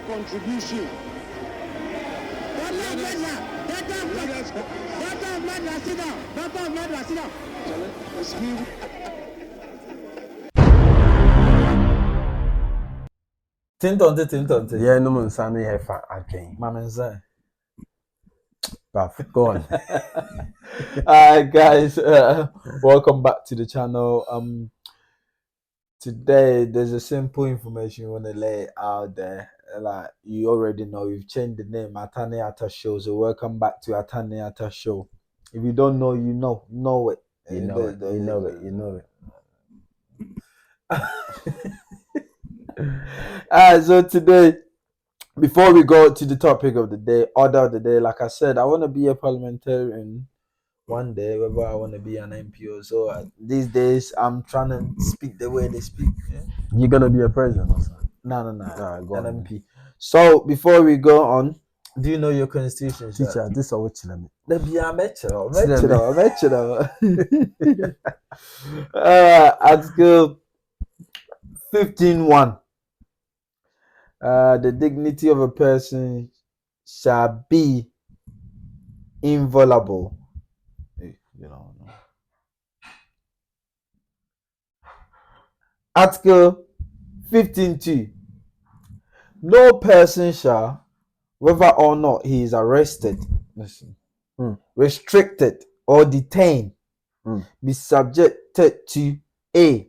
contribution. Tinton. Yeah, no man Sunday have again. Mananza. Go on. Alright, guys, welcome back to the channel. Today there's a simple information we want to lay out there. Like you already know, we've changed the name Atane Atta Show. So welcome back to Atane Atta Show. If you don't know, you know it. You know it. So today, before we go to the topic of the day, order of the day, like I said, I want to be a parliamentarian one day, whether I want to be an MPO. So these days, I'm trying to speak the way they speak. Yeah? You're gonna be a president or something? No. Go An on. MP. So before we go on, do you know your constitution? Teacher, this is what you The Biametro. Article 15:1. The dignity of a person shall be inviolable. Article 15:2. No person shall, whether or not he is arrested, restricted, or detained, be subjected to a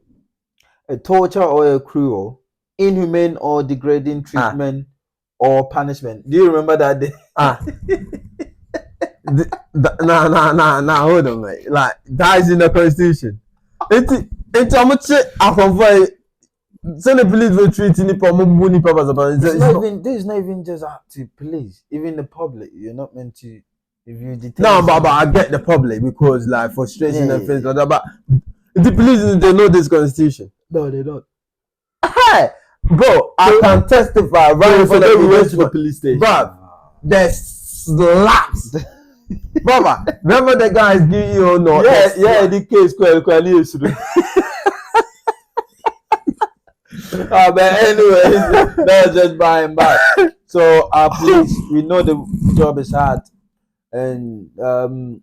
torture or a cruel, inhumane or degrading treatment or punishment. Do you remember that day? Nah, hold on, mate. Like, that is in the constitution. It's how much I convey. Send the police will treat any money papers about it. This is not even just up to police, even the public. You're not meant to, if you detain. No, but I get the public because like frustration and things like that. But the police, they know this constitution. No, they don't. Hey, bro, I can testify right before we went to the police station. Bro, the slaps. Brother, remember the guys give you or not? Yeah, the case but anyways, that's just by and by. So please, we know the job is hard, and some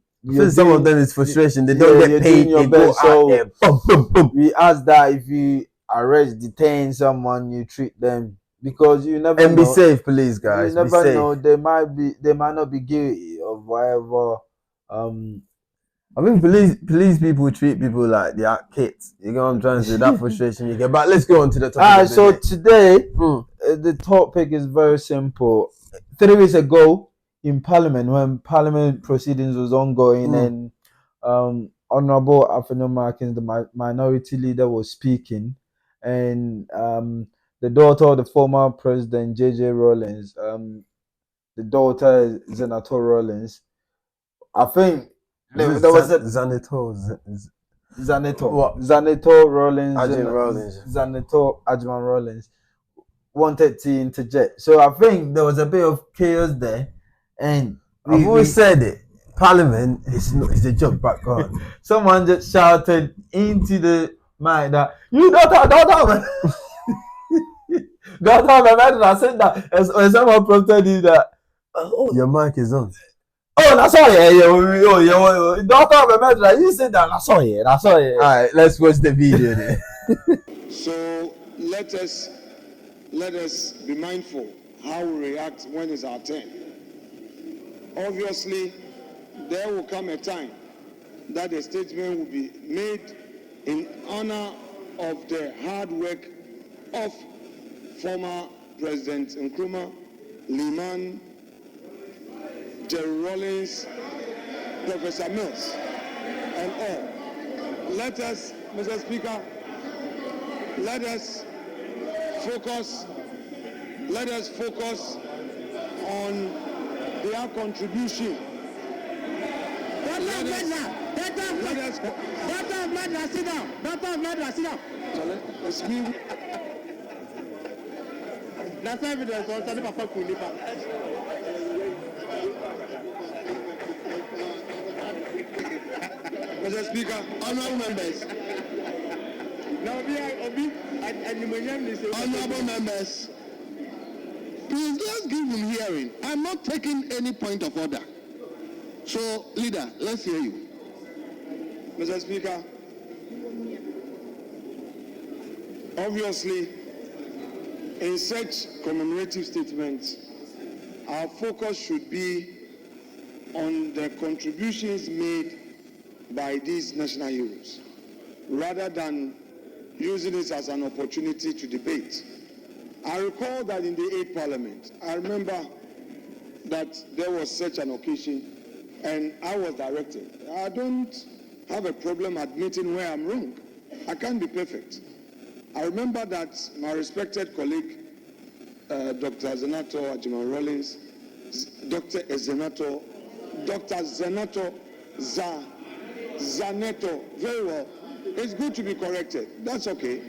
of them is frustration. They don't get paid. They go out there. Boom. We ask that if you arrest, detain someone, you treat them, because you never and know. Be safe, please, guys. You never know. They might not be guilty of whatever. I mean, police people treat people like they are kids. You know what I'm trying to say? That frustration you get. But let's go on to the topic. So today, the topic is very simple. 3 weeks ago, in Parliament, when Parliament proceedings was ongoing, and Honorable Afenyo Markins, the minority leader, was speaking, and the daughter of the former president, J.J. Rawlings, the daughter is Zaneto Rawlings. I think there was a Zaneto. What? Zaneto Rawlings. Zaneto Ajman Rawlings wanted to interject. So I think there was a bit of chaos there, and I've always said it. Parliament is the job back on. Someone just shouted into the mic that you don't have man. I said that as someone prompted you that your mic is on. Oh, that's all. Yeah. Don't remember that you said that. That's all. Yeah. All right, let's watch the video then. So let us be mindful how we react when it's our turn. Obviously, there will come a time that a statement will be made in honor of the hard work of former President Nkrumah, Liman, Jerry Rawlings, Professor Mills, and all. Let us, Mr. Speaker, let us focus on their contribution. It's me. That's evidence. Mr. Speaker, honorable members. Honorable members, Please, let's give him hearing. I'm not taking any point of order. So, leader, let's hear you. Mr. Speaker, obviously, in such commemorative statements, our focus should be on the contributions made by these national heroes, rather than using it as an opportunity to debate. I recall that in the 8th Parliament, I remember that there was such an occasion, and I was directed. I don't have a problem admitting where I'm wrong. I can't be perfect. I remember that my respected colleague, Dr. Zaneto Rollins, Dr. Zaneto, Zaneto, very well. It's good to be corrected. That's okay.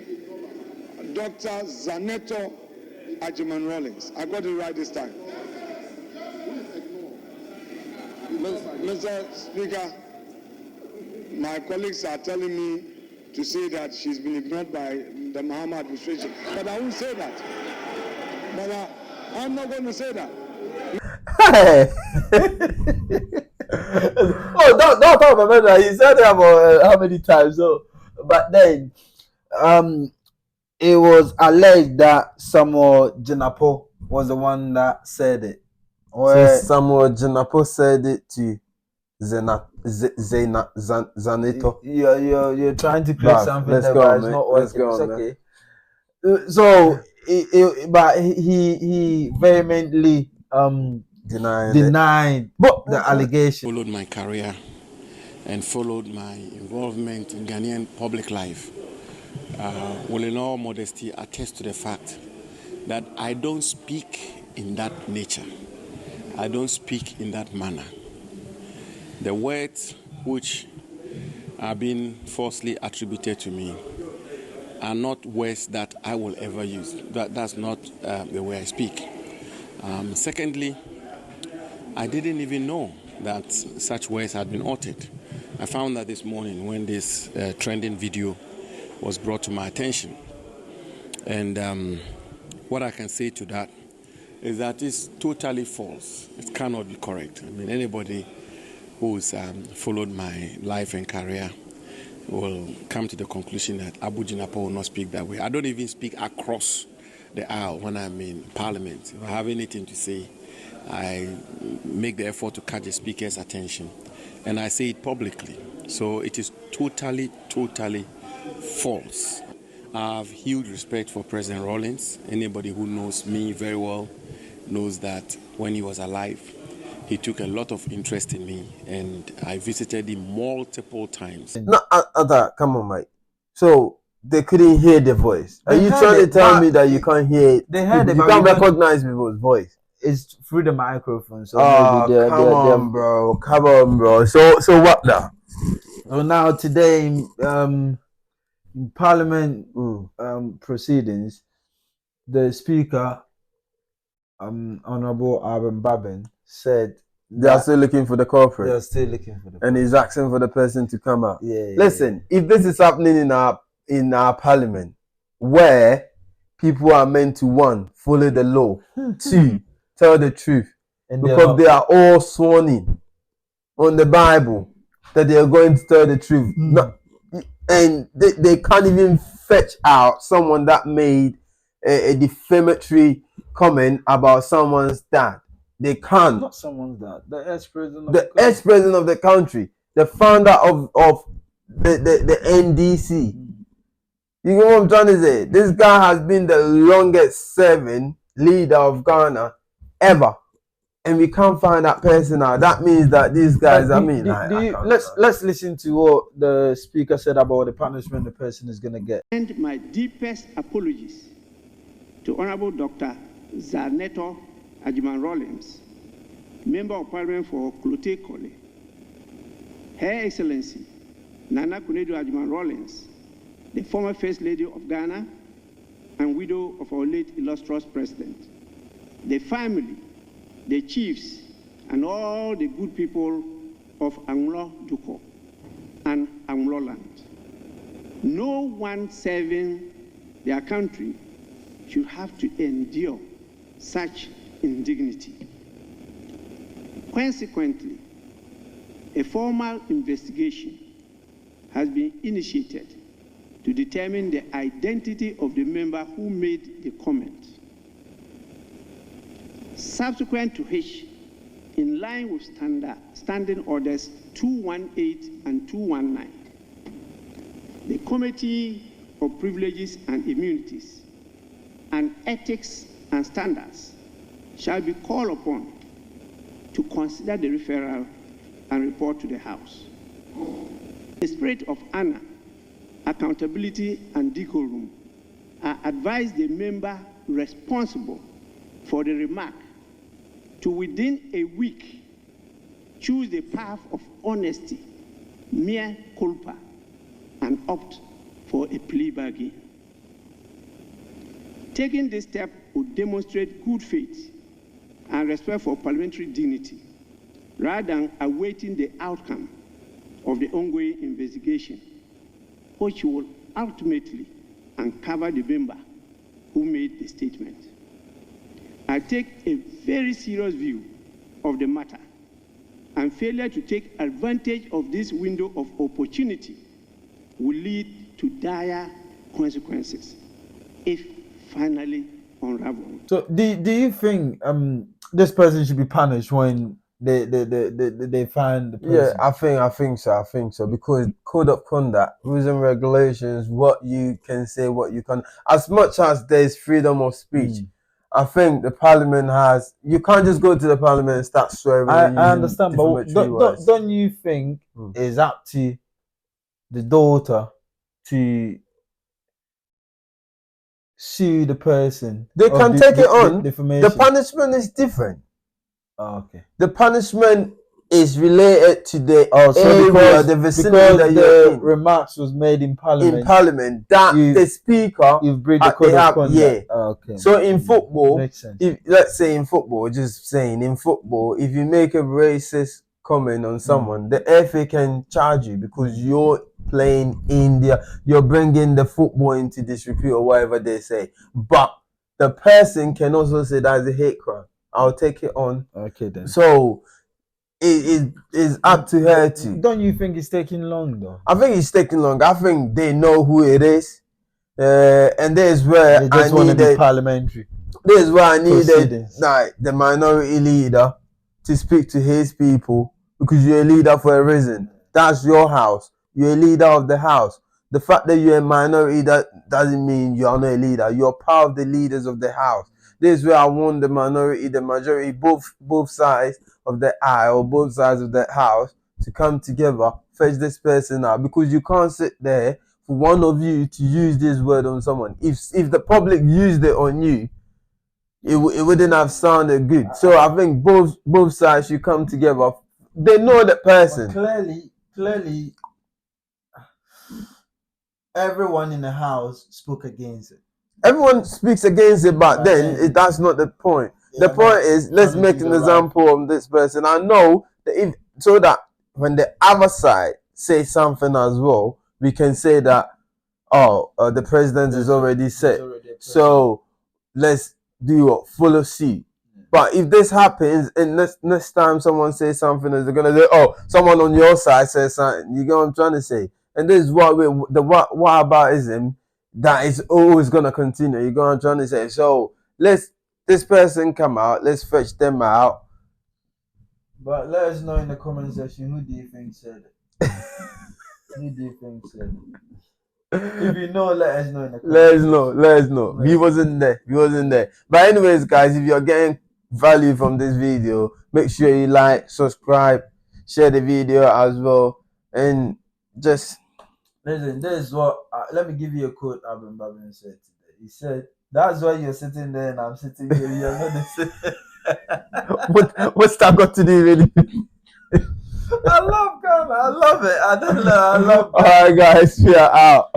Dr. Zaneto Rollins. I got it right this time. Mr. Speaker, my colleagues are telling me to say that she's been ignored by the Mahama administration, but I won't say that. But I'm not going to say that. Hey. Oh, don't talk about that. He said that about how many times? So, but then, it was alleged that Samuel Jinapo was the one that said it. So Samuel Jinapo said it to Zaneto. You're trying to create something let's there, go but on, it's mate. not Let's working. go on, It's okay. So, but he vehemently denied the allegation. Followed my career and followed my involvement in Ghanaian public life. Will in all modesty attest to the fact that I don't speak in that nature. I don't speak in that manner. The words which are being falsely attributed to me are not words that I will ever use. That's not the way I speak. Secondly, I didn't even know that such words had been uttered. I found that this morning when this trending video was brought to my attention. And what I can say to that is that it's totally false. It cannot be correct. I mean, anybody who's followed my life and career will come to the conclusion that Abu Jinapo will not speak that way. I don't even speak across the aisle when I'm in Parliament. If I have anything to say, I make the effort to catch the speaker's attention, and I say it publicly. So it is totally false. I have huge respect for President Rawlings. Anybody who knows me very well knows that when he was alive, he took a lot of interest in me, and I visited him multiple times. No, come on, Mike. So they couldn't hear the voice. Are you trying to tell me that you can't hear it? They heard it, you can't recognize people's voice. It's through the microphone. So come on, bro. Come on, bro. So what now? So now today, in Parliament proceedings, the Speaker, Honorable Arben Babin, said they are still looking for the culprit. They are still looking for the culprit. And he's asking for the person to come out. Yeah. Listen, if this is happening in our Parliament, where people are meant to, 1, follow the law, 2, tell the truth, and because they are all sworn in on the Bible that they are going to tell the truth. And they can't even fetch out someone that made a defamatory comment about someone's dad. They can't. Not someone's dad. The ex-president of the country, the founder of the NDC. You know what I'm trying to say? This guy has been the longest serving leader of Ghana ever. And we can't find that person out. That means that these guys, let's listen to what the Speaker said about the punishment the person is going to get. And my deepest apologies to Honorable Dr. Zaneto Rollins, Member of Parliament for Klote Kole, Her Excellency Nana Kunedu Rollins, the former First Lady of Ghana and widow of our late illustrious President, the family, the chiefs, and all the good people of Anglo Duko and Anglo land. No one serving their country should have to endure such indignity. Consequently, a formal investigation has been initiated to determine the identity of the member who made the comment. Subsequent to which, in line with Standing Orders 218 and 219, the Committee of Privileges and Immunities and Ethics and Standards shall be called upon to consider the referral and report to the House. The spirit of honor, accountability, and decorum, I advise the member responsible for the remark to, within a week, choose the path of honesty, mea culpa, and opt for a plea bargain. Taking this step would demonstrate good faith and respect for parliamentary dignity, rather than awaiting the outcome of the ongoing investigation, which will ultimately uncover the member who made the statement. I take a very serious view of the matter, and failure to take advantage of this window of opportunity will lead to dire consequences if finally unraveled. So do you think this person should be punished when they find the person? Yeah, I think so because code of conduct, rules and regulations, what you can say, what you can, as much as there's freedom of speech, I think the parliament has, you can't just go to the parliament and start swearing. I understand, but don't you think it's up to the daughter to sue the person? They can take it on. Defamation. The punishment is different. Oh, okay. The punishment is related to the area, the vicinity that the remarks was made in parliament. In parliament, that the speaker, you've breached the code of conduct. Yeah. Oh, okay. So in football, makes sense. If, let's say in football, just saying in football, if you make a racist comment on someone, the FA can charge you because you're playing India, you're bringing the football into disrepute or whatever they say. But the person can also say that's a hate crime. I'll take it on. Okay then. So it is up to her to. Don't you think it's taking long though? I think it's taking long. I think they know who it is, and there's where they just want to be parliamentary. This is where I needed like the minority leader to speak to his people, because you're a leader for a reason. That's your house. You're a leader of the house. The fact that you're a minority, that doesn't mean you're not a leader. You're part of the leaders of the house. This is where I want the minority, the majority, both sides of the aisle, both sides of the house to come together, fetch this person out, because you can't sit there for one of you to use this word on someone. If the public used it on you, it wouldn't have sounded good. So I think both sides should come together. They know the person. But clearly, everyone in the house spoke against it. Everyone speaks against it, but then that's not the point. The point is, let's make an example of this person. I know that so that when the other side say something as well, we can say that, the president is already set. So let's do a full of suit. But if this happens and next time someone says something, they're gonna say, oh, someone on your side says something. You get what I'm trying to say? And this is what whataboutism that is always gonna continue. You get what I'm trying to say? So this person come out, let's fetch them out. But let us know in the comment section, who do you think said it? Who do you think said it? If you know, let us know in the comments. Let us know. We wasn't there. But anyways, guys, if you're getting value from this video, make sure you like, subscribe, share the video as well, and just listen. This is what let me give you a quote Abin Babin said today. He said, "That's why you're sitting there and I'm sitting here. You're not sitting." What's that got to do really? I love Ghana. I love it. I don't know. I love. All right, guys, we are out.